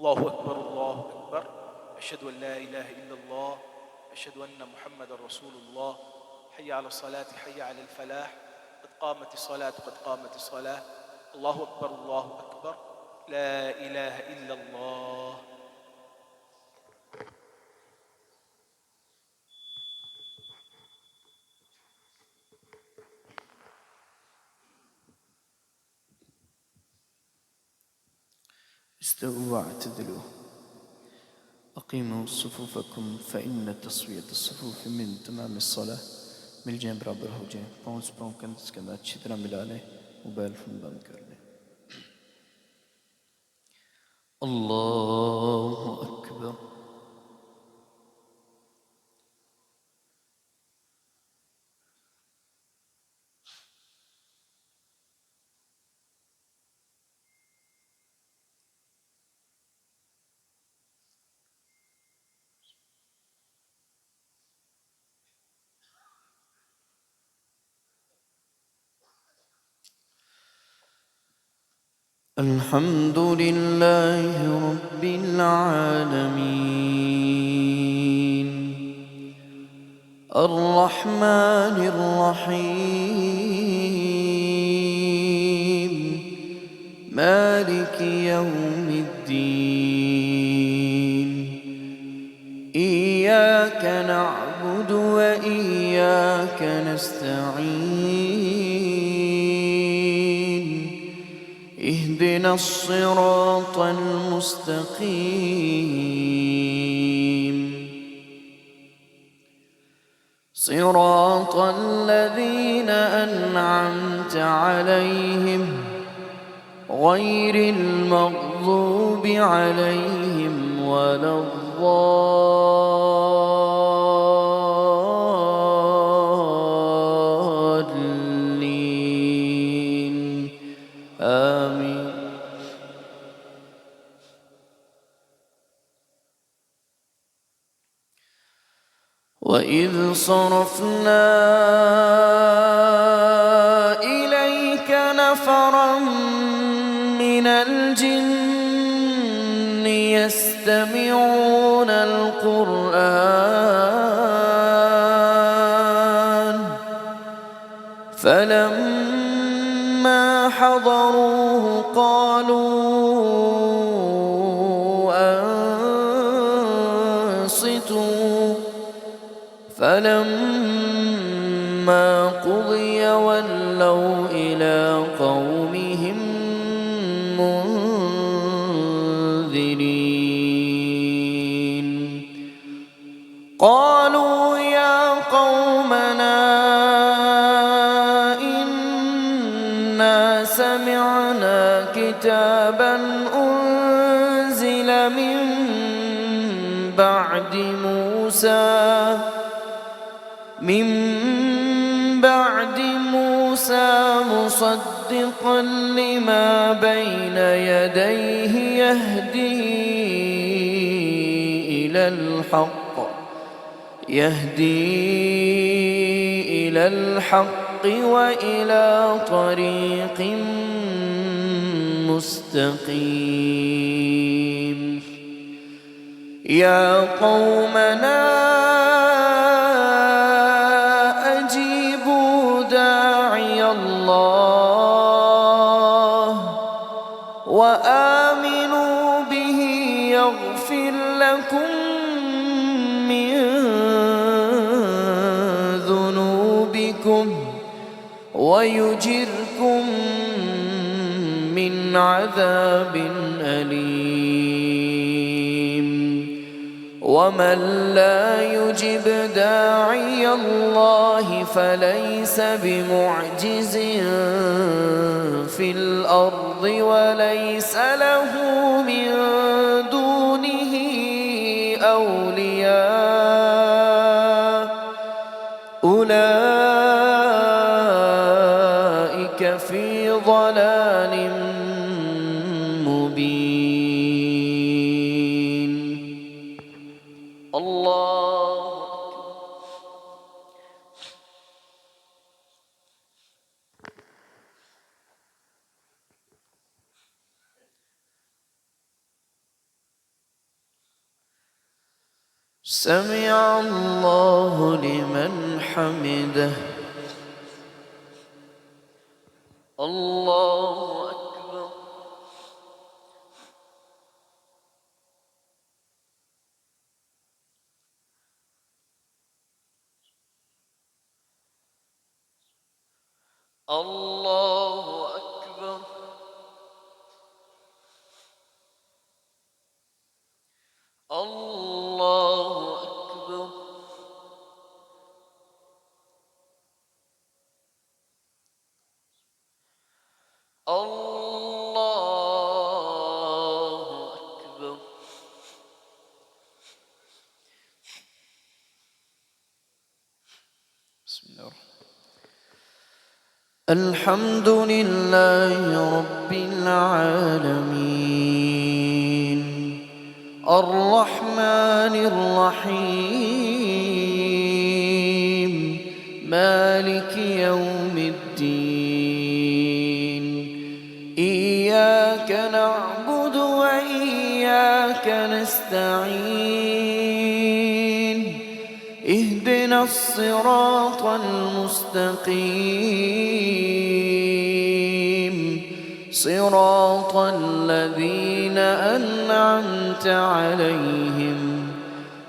الله أكبر الله أكبر. أشهد أن لا إله إلا الله، أشهد أن محمد رسول الله. حي على الصلاة، حي على الفلاح، قد قامت الصلاة، قد قامت الصلاة. الله أكبر الله أكبر. لا إله إلا الله. استووا واعتدلوا. أقيموا صفوفكم فإن تسوية الصفوف من تمام الصلاة. मिल जाएं बराबर हो जाएं, पाँव से पाँव कंधे से कंधा अच्छी तरह मिला लें, मोबाइल फोन बंद कर लें. अल्लाहु अकबर. الحمد لله رب العالمين الرحمن الرحيم مالك يوم الدين. إياك نعبد وإياك نستعين. اهدنا الصراط المستقيم صراط الذين أنعمت عليهم غير المغضوب عليهم ولا الضالين. آمين. وإذ صرفنا إليك نفرا من الجن يستمعون القرآن فلما حضروه قالوا أنصتوا فلما قضي ولوا إلى قومهم منذرين. قالوا يا قومنا إنا سمعنا كتابا أنزل من بعد موسى مصدقا لما بين يديه يهدي إلى الحق وإلى طريق مستقيم. يا قومنا أجيبوا داعي الله وآمنوا به يغفر لكم من ذنوبكم ويجركم من عذاب أليم. ومن لا يجب داعي الله فليس بمعجز في الأرض وليس له من دونه أولياء أولئك في ضلال مبين. الله سمع الله لمن حمده. الله أكبر. الله أكبر. الله أكبر. الله أكبر. بسم الله الرحمن الرحيم. الحمد لله رب العالمين الرحمن الرحيم مالك يوم الدين إياك نعبد وإياك نستعين اهدنا الصراط المستقيم صراط الذين أنعمت عليهم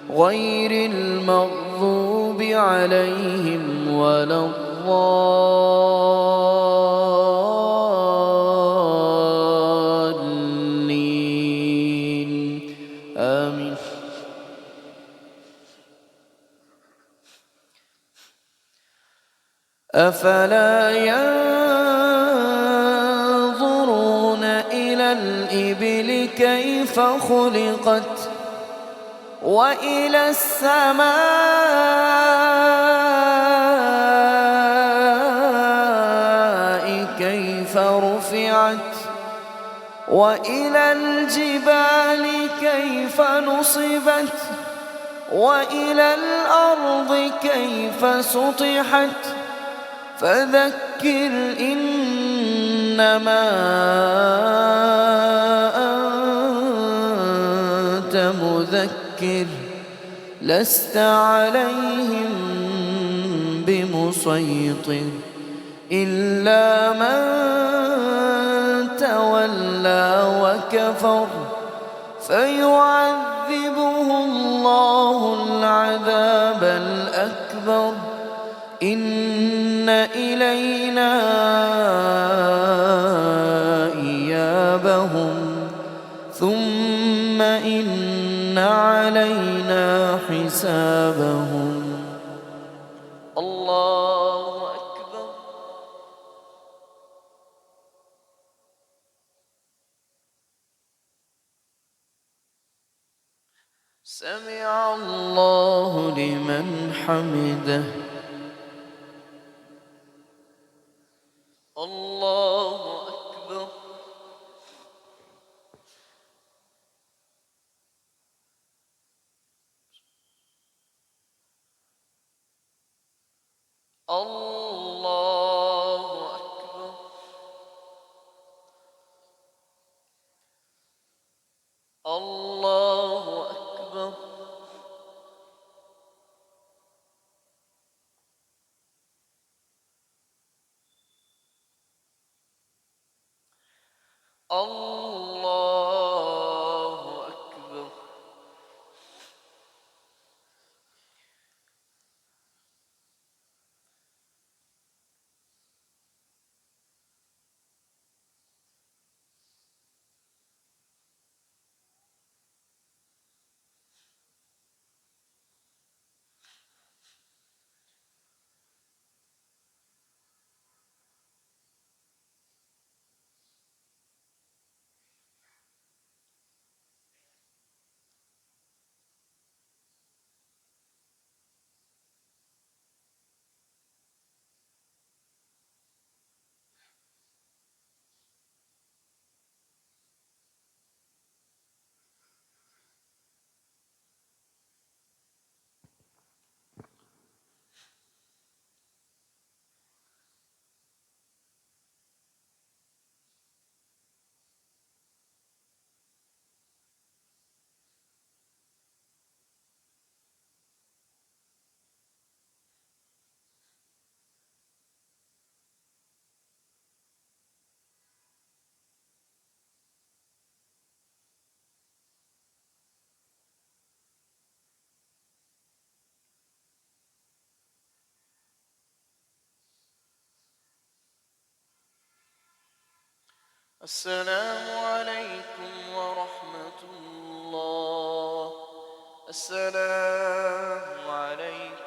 غير المغضوب عليهم ولا الضالين آمين. أفلا ينظرون إلى الإبل كيف خلقت وإلى السماء كيف رفعت وإلى الجبال كيف نصبت وإلى الأرض كيف سطحت فذكر إنما أنت مذكر لست عليهم بمسيطر إلا من تولى وكفر فيعذبه الله العذاب الأكبر إن إلينا إيابهم ثم إن علينا حسابهم. الله أكبر. سمع الله لمن حمده. الله أكبر. الله أكبر. الله أكبر. الله أكبر. السلام عليكم ورحمة الله. السلام عليكم